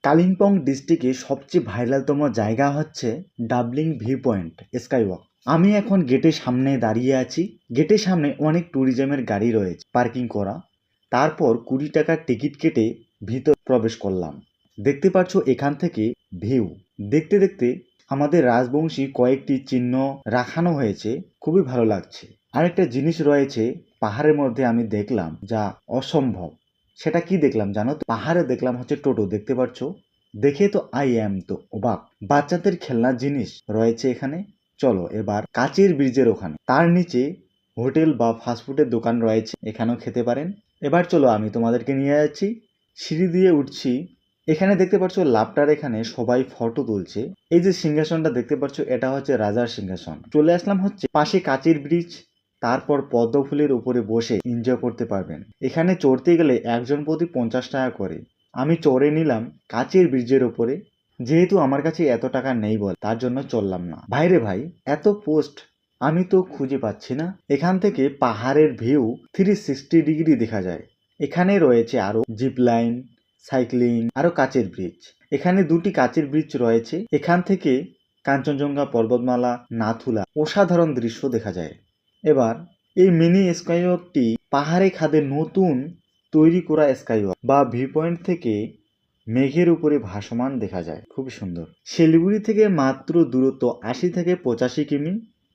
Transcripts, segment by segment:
কালিম্পং ডিস্ট্রিক্টে সবচেয়ে ভাইরালতম জায়গা হচ্ছে ডাবলিং ভিউ পয়েন্ট স্কাইওয়াক। আমি এখন গেটের সামনে দাঁড়িয়ে আছি। গেটের সামনে অনেক ট্যুরিজমের গাড়ি রয়েছে পার্কিং করা। তারপর 20 টাকার টিকিট কেটে ভিতর প্রবেশ করলাম। দেখতে পাচ্ছ এখান থেকে ভিউ দেখতে দেখতে আমাদের রাজবংশী কয়েকটি চিহ্ন রাখানো হয়েছে, খুবই ভালো লাগছে। আরেকটা জিনিস রয়েছে পাহাড়ের মধ্যে আমি দেখলাম যা অসম্ভব। সেটা কি দেখলাম জানো তো? পাহাড়ে দেখলাম হচ্ছে টোটো, দেখতে পাচ্ছ? দেখে তো তো অবাক। বাচ্চাদের খেলনার জিনিস রয়েছে এখানে। চলো এবার কাচের ব্রিজের ওখানে, তার নিচে হোটেল বা ফাস্টফুডের দোকান রয়েছে, এখানেও খেতে পারেন। এবার চলো আমি তোমাদেরকে নিয়ে যাচ্ছি। সিঁড়ি দিয়ে উঠছি। এখানে দেখতে পাচ্ছ লাপটার, এখানে সবাই ফটো তুলছে। এই যে সিংহাসনটা দেখতে পাচ্ছ, এটা হচ্ছে রাজার সিংহাসন। চলে আসলাম হচ্ছে পাশে কাচের ব্রিজ। তারপর পদ্ম ফুলের উপরে বসে এনজয় করতে পারবেন। এখানে চড়তে গেলে একজন প্রতি 50 টাকা করে। আমি চড়ে নিলাম কাচের ব্রিজের উপরে। যেহেতু আমার কাছে এত টাকা নেই বল, তার জন্য চললাম না। ভাইরে ভাই, এত পোস্ট আমি তো খুঁজে পাচ্ছি না। এখান থেকে পাহাড়ের ভিউ 360 ডিগ্রি দেখা যায়। এখানে রয়েছে আরো জিপ লাইন, সাইক্লিং, আরো কাচের ব্রিজ। এখানে 2টি কাচের ব্রিজ রয়েছে। এখান থেকে কাঞ্চনজঙ্ঘা পর্বতমালা, নাথুলা অসাধারণ দৃশ্য দেখা যায়। এবার এই মিনি স্কাইওয়াকটি পাহাড়ে খাদে নতুন তৈরি করা স্কাইওয়াক বা ভিউ পয়েন্ট থেকে মেঘের উপরে ভাসমান দেখা যায়, খুবই সুন্দর। শিলিগুড়ি থেকে মাত্র দূরত্ব 80 থেকে 85 কিমি।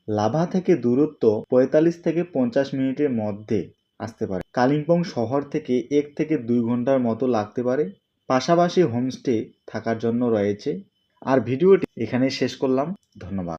লাভা থেকে দূরত্ব 45 থেকে 50 মিনিটের মধ্যে আসতে পারে। কালিম্পং শহর থেকে 1 থেকে 2 ঘন্টার মতো লাগতে পারে। পাশাপাশি হোমস্টে থাকার জন্য রয়েছে। আর ভিডিওটি এখানে শেষ করলাম। ধন্যবাদ।